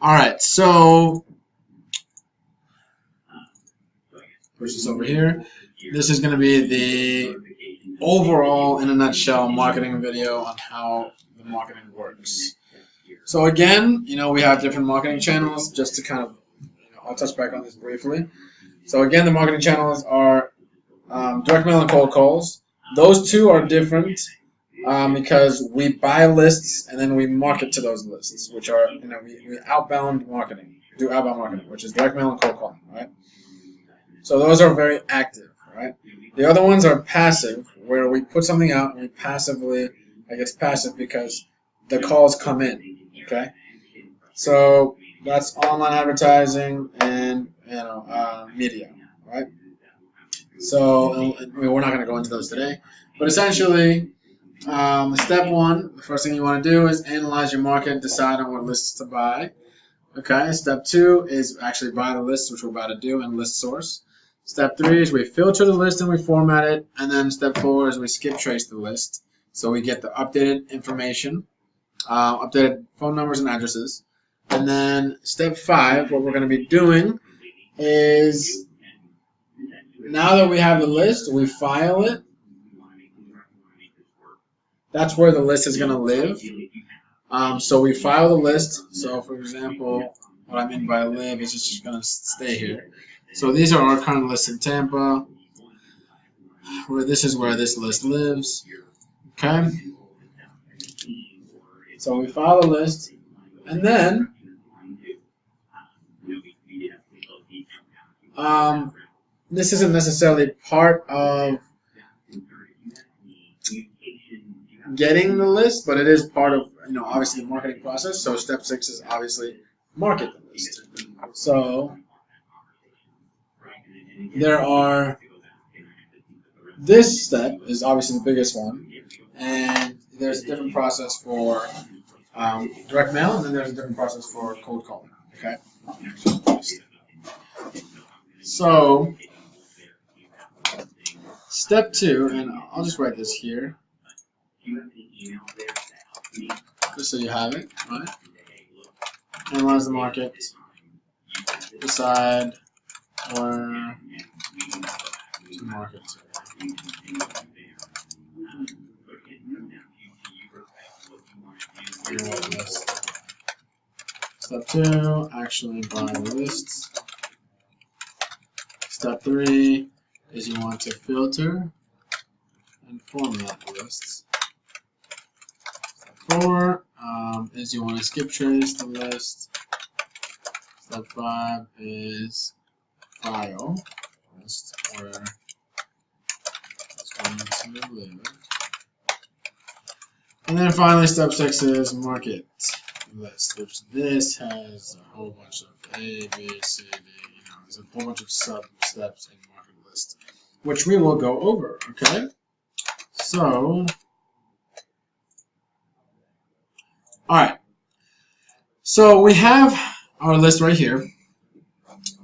All right, so push this over here. This is going to be the overall, in a nutshell, marketing video on how the marketing works. So again, we have different marketing channels. Just to kind of, I'll touch back on this briefly. So again, the marketing channels are direct mail and cold calls. Those two are different because we buy lists and then we market to those lists, which are, we outbound marketing, do outbound marketing, which is direct mail and cold calling, right? So those are very active, right? The other ones are passive, where we put something out and we passively, I guess passive because the calls come in, okay? So that's online advertising and media, right? So we're not going to go into those today, but essentially, step one, the first thing you want to do is analyze your market, decide on what lists to buy. Okay. Step two is actually buy the list, which we're about to do in list source. Step three is we filter the list and we format it, and then step four is we skip trace the list, so we get the updated information, updated phone numbers and addresses. And then step five, what we're going to be doing is, now that we have the list, we file it. That's where the list is going to live. So we file the list. So for example, what I mean by live is it's just going to stay here. So these are our current lists in Tampa, where this is where this list lives. Okay. So we file the list, and then this isn't necessarily part of getting the list, but it is part of, obviously the marketing process. So step 6 is obviously market the list. So this step is obviously the biggest one, and there's a different process for direct mail, and then there's a different process for cold calling. Okay. So step 2, and I'll just write this here, just so you have it, right? Analyze the market, decide where to market. Step 2, actually buy the lists. Step 3 is you want to filter and format the lists. Step 4 is you want to skip trace the list. Step 5 is file list, where it's going to live. And then finally, step 6 is market list, which this has a whole bunch of A, B, C, D, there's a whole bunch of sub-steps in market list, which we will go over, okay? So, alright. So we have our list right here.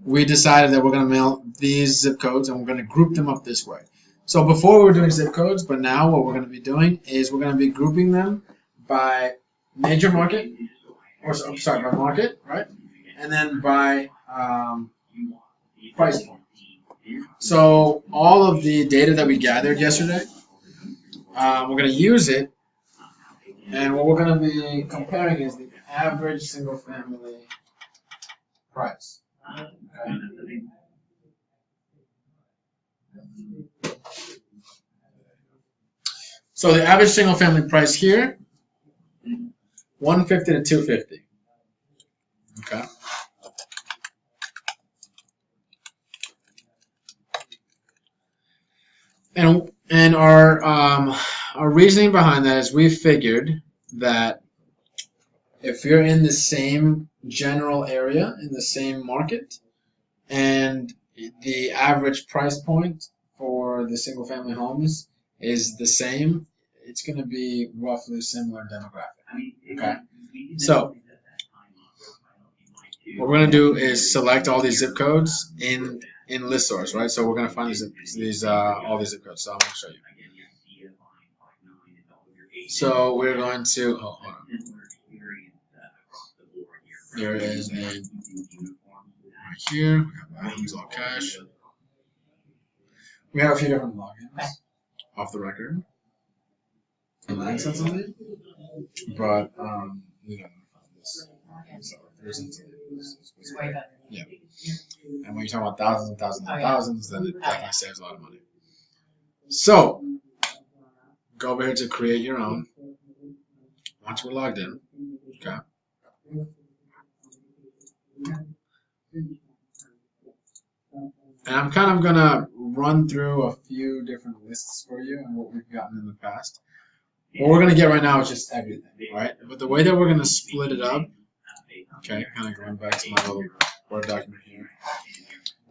We decided that we're going to mail these zip codes and we're going to group them up this way. So before we were doing zip codes, but now what we're going to be doing is we're going to be grouping them by major market, or sorry, by market, right? And then by price point. So all of the data that we gathered yesterday, we're going to use it, and what we're going to be comparing is the average single family price. Okay. So the average single family price here, $150 to $250. Okay. And our reasoning behind that is we figured that if you're in the same general area, in the same market, and the average price point for the single family homes is the same, it's going to be roughly similar demographic. Okay. So what we're going to do is select all these zip codes in ListSource, right? So we're going to find all these zip codes. So I'm going to show you. So we're going to, hold on. there is a right here. We have items, all cash. We have a few different logins off the record. And extensively, but we don't find this. So there's it's way better. Yeah. And when you talk about thousands and thousands and thousands, then it definitely saves a lot of money. So go over here to create your own. Once we're logged in, okay. And I'm kind of gonna run through a few different lists for you and what we've gotten in the past. What we're gonna get right now is just everything, right? But the way that we're gonna split it up, okay, kind of going back to my little Word document here.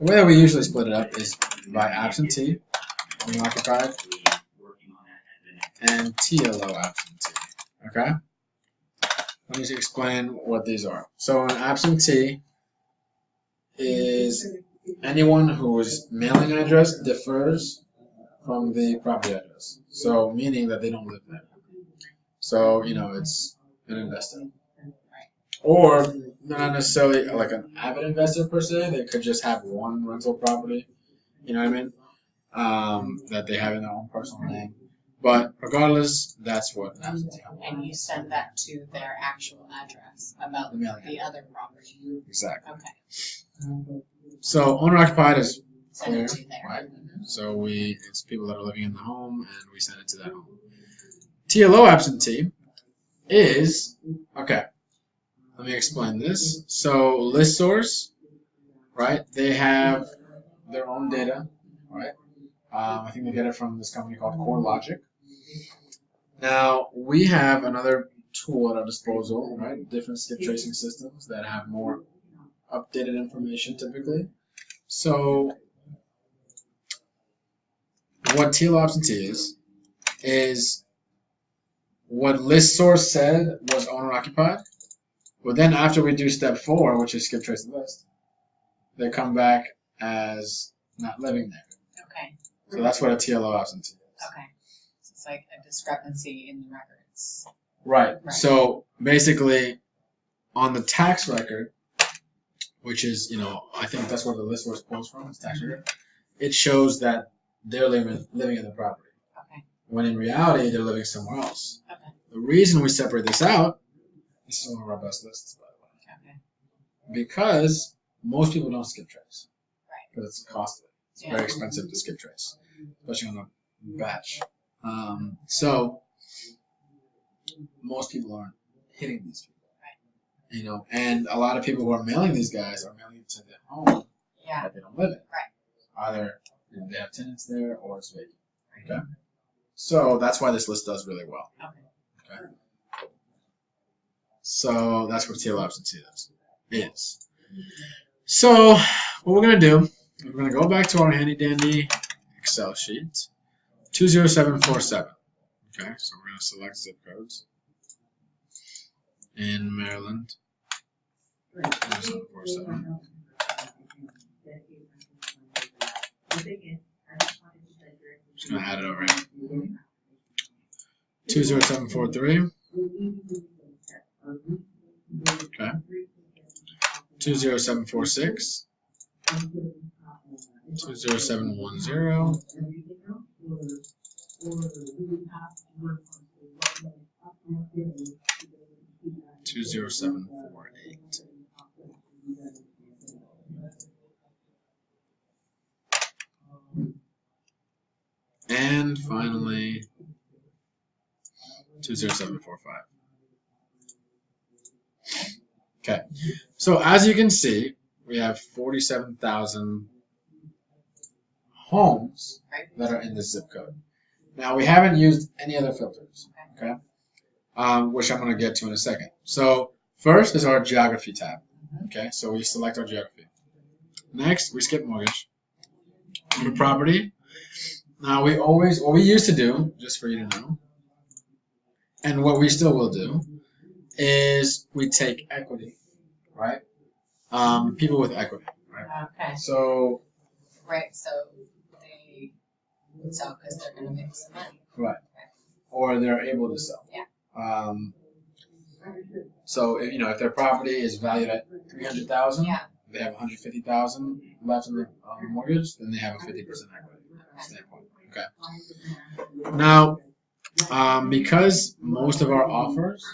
The way that we usually split it up is by absentee, unoccupied, and TLO absentee. Okay? Let me explain what these are. So an absentee is anyone whose mailing address differs from the property address. So meaning that they don't live there. So, you know, it's an investor. Or not necessarily like an avid investor per se. They could just have one rental property. You know what I mean? That they have in their own personal name. But regardless, that's what an absentee is. And you send that to their actual address about the other property. Exactly. Okay. So owner occupied is Send clear, it to there. right? So it's people that are living in the home, and we send it to that home. TLO absentee is okay. Let me explain this. So listsource, right? They have their own data, right? I think they get it from this company called CoreLogic. Now we have another tool at our disposal, right? Different skip tracing systems that have more updated information typically. So what TLO absentee is what listsource said was owner occupied. But then after we do step 4, which is skip trace the list, they come back as not living there. Okay. So that's what a TLO absentee is. Okay. So it's like a discrepancy in the records. Right. So basically, on the tax record, which is, you know, I think that's where the listsource pulls from, it's tax record, it shows that they're living in the property. Okay. When in reality, they're living somewhere else. Okay. The reason we separate this out, this is one of our best lists, by the way. Okay. Because most people don't skip trace. Right. Because it's costly. It's very expensive to skip trace, especially on a batch. So most people aren't hitting these people. Right. You know, and a lot of people who are mailing these guys are mailing it to their home that they don't live in. Right. Either they have tenants there or it's vacant. Okay. So that's why this list does really well. Okay. So that's what TLO absentee is. So what we're going to do, we're going to go back to our handy dandy Excel sheet, 20747. Okay, so we're going to select zip codes in Maryland, 20747. Just going to add it over here. 20743. Okay. 20746. 20710. 20748. And finally 20745. Okay, so as you can see, we have 47,000 homes that are in this zip code. Now we haven't used any other filters, okay? Which I'm going to get to in a second. So first is our geography tab. Okay, so we select our geography. Next, we skip mortgage. Under property. Now what we used to do, just for you to know, and what we still will do, is we take equity, right? People with equity, right? Okay. So. Right, so they would sell because they're going to make some money. Right. Or they're able to sell. Yeah. So if their property is valued at $300,000, Yeah. they have $150,000 left on the mortgage, then they have a 50% equity standpoint. Okay. Now, because most of our offers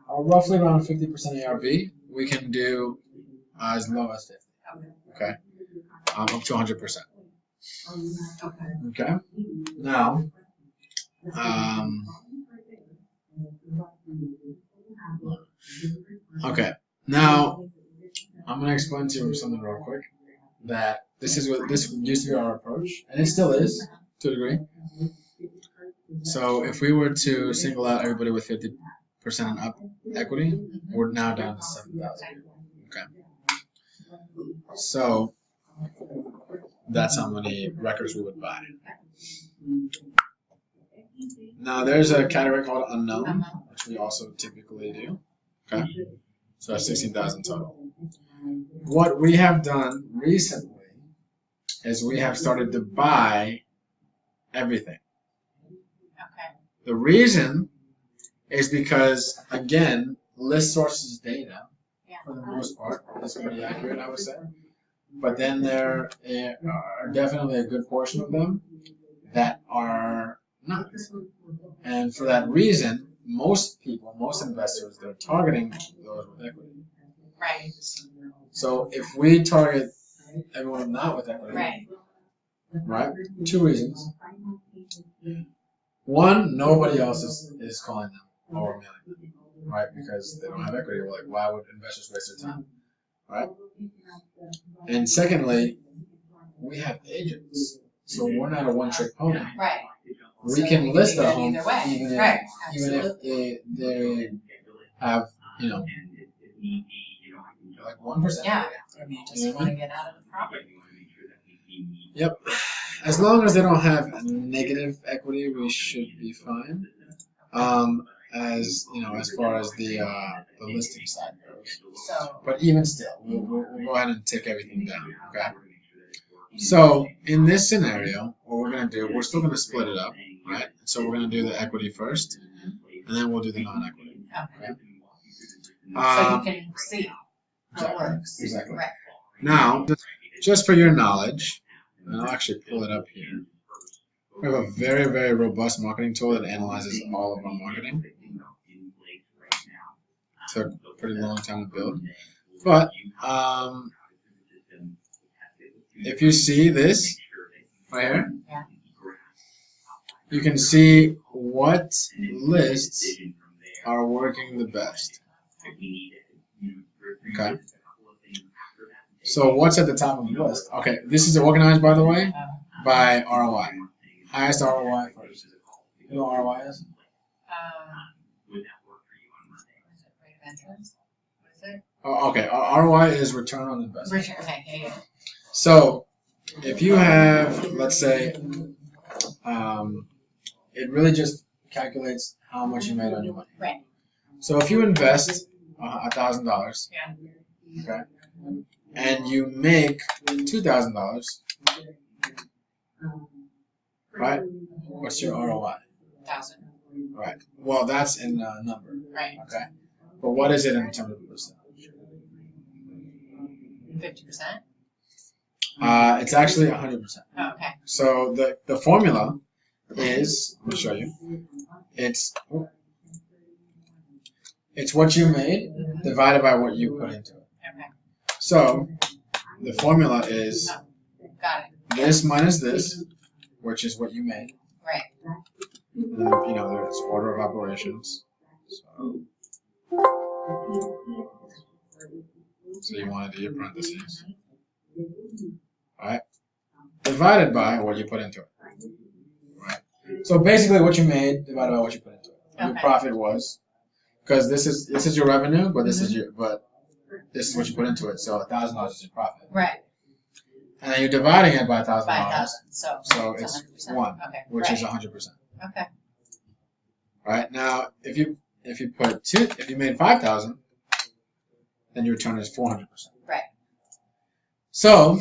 are roughly around 50% ARV, we can do as low as 50. Okay. Up to 100%. Okay. Now, okay. Now, I'm gonna explain to you something real quick. That this used to be our approach, and it still is to a degree. So if we were to single out everybody with 50% and up equity, we're now down to 7,000. Okay. So that's how many records we would buy. Now there's a category called unknown, which we also typically do. Okay. So that's 16,000 total. What we have done recently is we have started to buy everything. Okay. The reason is because, again, list sources data, for the most part, is pretty accurate, I would say. But then there are definitely a good portion of them that are not. And for that reason, most investors, they're targeting those with equity. Right. So if we target everyone not with equity, right? Two reasons. One, nobody else is calling them or mailing them, right? Because they don't have equity. We're like, why would investors waste their time, right? And secondly, we have agents, so we're not a one-trick pony. Right. We can list a home either way. even if they have, like 1%. Yeah. I mean, you just want to get out of the property. Yep. As long as they don't have negative equity, we should be fine. As far as the listing side goes. So. But even still, we'll go ahead and take everything down. Okay. So in this scenario, what we're gonna do, we're still gonna split it up, right? So we're gonna do the equity first, and then we'll do the non-equity. Okay. So you can see how it works. Exactly. Right. Now, just for your knowledge, and I'll actually pull it up here. We have a very, very robust marketing tool that analyzes all of our marketing. Took a pretty long time to build. But if you see this right here, you can see what lists are working the best. Okay. So what's at the top of the list? Okay, this is organized, by the way, by ROI. Highest ROI first. You know what ROI is? Oh, okay. ROI is return on investment. Okay, yeah. So if you have, let's say, it really just calculates how much you made on your money. Right. So if you invest $1,000, okay, and you make $2,000, right? What's your ROI? 1,000. Right. Well, that's in number. Right. Okay. But what is it in terms of percentage? 50%. It's actually 100%. Oh, okay. So the formula is, let me show you. It's what you made divided by what you put into it. Okay. So the formula is Got it. this minus this, which is what you made. Right. And then, there's order of operations. So you want to do your parentheses. Alright? Divided by what you put into it. Right? So basically what you made divided by what you put into it. Okay. Your profit was, because this is your revenue, but this is what you put into it. So $1,000 is your profit. Right. And then you're dividing it by $1,000. By 1,000. So it's 100%. 1, okay. which is 100%. Okay. Right? Now, if you made 5,000, then your return is 400%. Right. So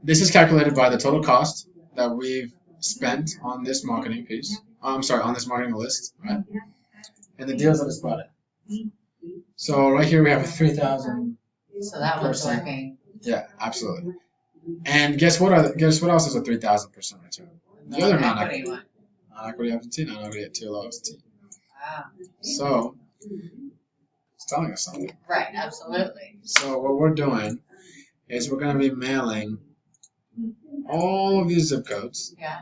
this is calculated by the total cost that we've spent on this marketing piece. I'm sorry, on this marketing list, right? and the deals that it's brought in. So right here we have a 3,000. So that one's working. Yeah, absolutely. And guess what else is a 3,000% return? The other non-equity one. Non-equity absentee, non-equity at TLO absentee. Wow. So it's telling us something. Right, absolutely. So what we're doing is we're going to be mailing all of these zip codes. Yeah.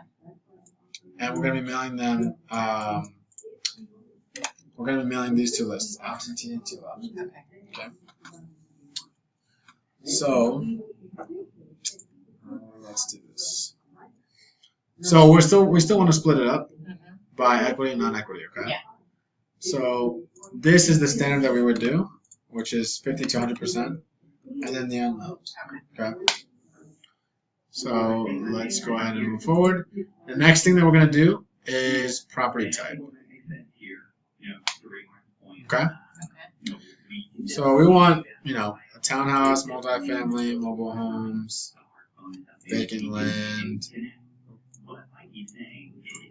And we're going to be mailing them. We're going to be mailing these two lists, absentee and TLO. Okay. So let's do this. So we still want to split it up by equity and non-equity. Okay. Yeah. So this is the standard that we would do, which is 50 to 100%, and then the unknowns. Okay. So let's go ahead and move forward. The next thing that we're going to do is property type. Okay. So we want, a townhouse, multifamily, mobile homes, vacant land,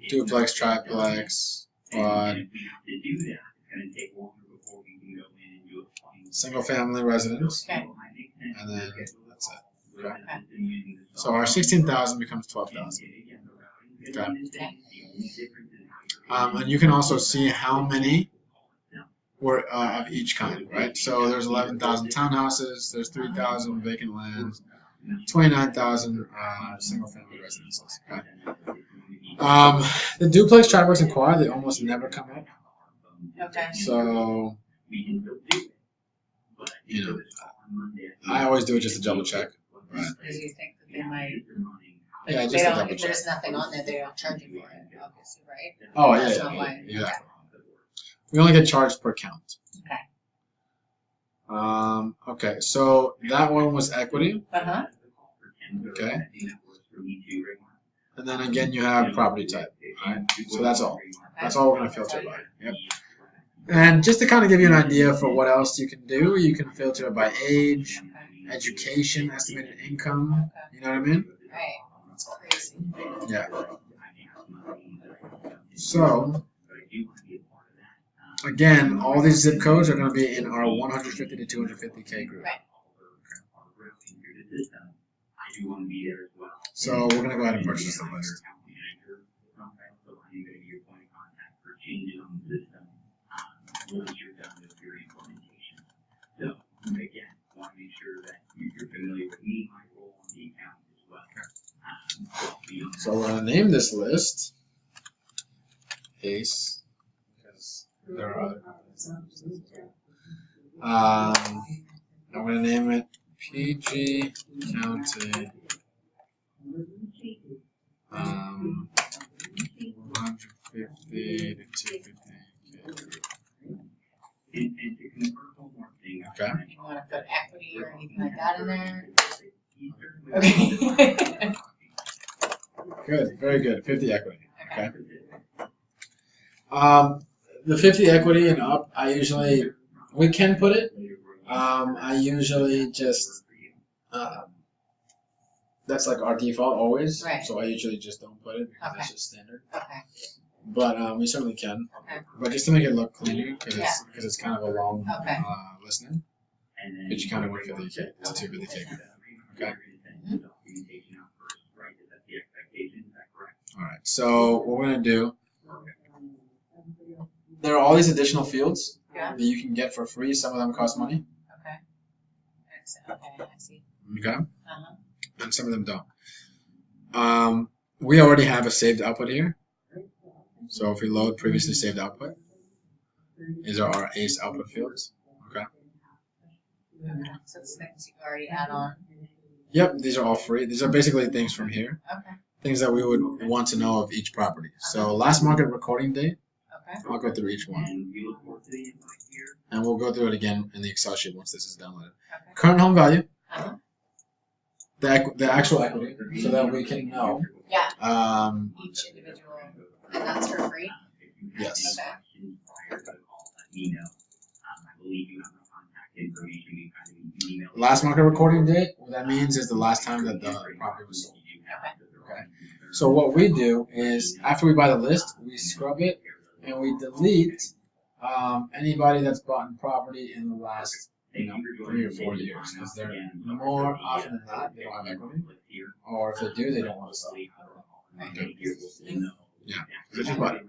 duplex, triplex, quad, single family residence, and then that's it. Okay. So our 16,000 becomes 12,000. Okay. And you can also see how many were of each kind, right? So there's 11,000 townhouses, there's 3,000 vacant lands, 29,000 single family residences. Okay. The duplex, triplex, and quad, they almost never come up. Okay. So, I always do it just to double check. Right. Because you think that they might. Yeah, just They to don't, double if check. there's nothing on there, they don't charge you for it, obviously, right? Oh, That's yeah, not why. exactly. We only get charged per count. Okay. Okay, so that one was equity. Uh-huh. Okay. And then again, you have property type. Right? So that's all. That's all we're going to filter by. Yep. And just to kind of give you an idea for what else you can do, you can filter by age, education, estimated income. You know what I mean? Right. That's crazy. Yeah. So, again, all these zip codes are going to be in our 150 to 250K group. Right. So we're going to go ahead and purchase the list. So we're going to name this list ACE, because there are other I'm going to name it PG County 150 to 250K. Okay. You want to put equity or anything like that in there? Okay. Good, very good. 50 equity. Okay. The 50 equity and up, we can put it. I usually just, that's like our default always. Right. So I usually just don't put it because Okay. it's just standard. Okay. But we certainly can. Okay. But just to make it look cleaner, because Yeah. it's kind of a long Okay. listening. But you kind of went 50K to 250K. Okay. All right. So what we're gonna do. There are all these additional fields that you can get for free. Some of them cost money. Okay. Okay, I see. Okay. Uh-huh. And some of them don't. We already have a saved output here. So if we load previously saved output, these are our ACE output fields. Okay. Okay. So it's things you already add on. Yep, these are all free. These are basically things from here. Okay. Things that we would want to know of each property. So last market recording date, Okay. I'll go through each one. And we'll go through it again in the Excel sheet once this is downloaded. Okay. Current home value, Uh-huh. the actual equity, so that we can know. Yeah. Each individual, and that's for free? Yes. Okay. Last market recording date, what that means is the last time that the property was sold. Okay. So what we do is, after we buy the list, we scrub it and we delete Anybody that's bought property in the last 3 or 4 years, because they're more often than not they don't have equity, or if they do, they don't want to sell. Okay. Yeah, so just buy it.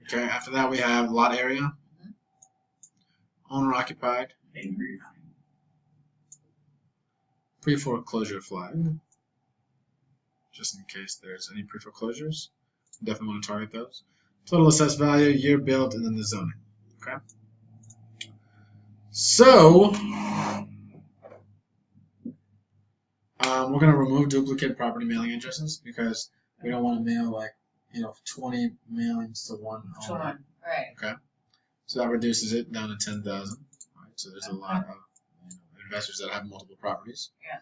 Okay, after that we have lot area, owner occupied, pre-foreclosure flag, just in case there's any pre-foreclosures. Definitely want to target those. Total assessed value, year built, and then the zoning. Okay. So we're gonna remove duplicate property mailing addresses because we don't want to mail 20 mailings to one owner. Right. Okay. So that reduces it down to 10,000. Right. So there's a lot of investors that have multiple properties. Yeah.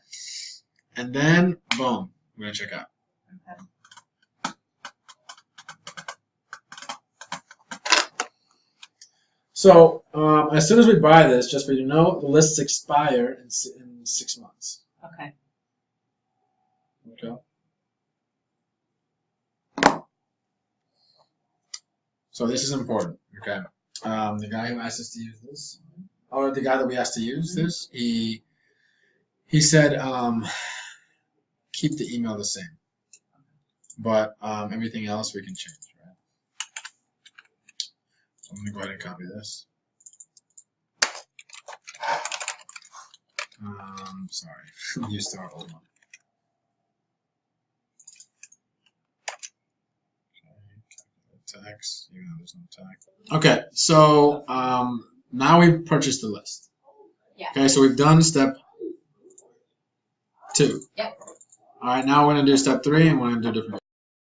And then boom, we're gonna check out. Okay. So as soon as we buy this, just for you to know, the lists expire in 6 months. Okay. Okay. So this is important. Okay. The guy who asked us to use this, or the guy that we asked to use this, he said keep the email the same, but everything else we can change. Right. So I'm gonna go ahead and copy this. Sorry, I'm used to our old one. Tax, even though there's no tax. Okay, so now we've purchased the list. Yeah. Okay, so we've done step 2. Yep. All right, now we're gonna do step 3, and we're gonna do different.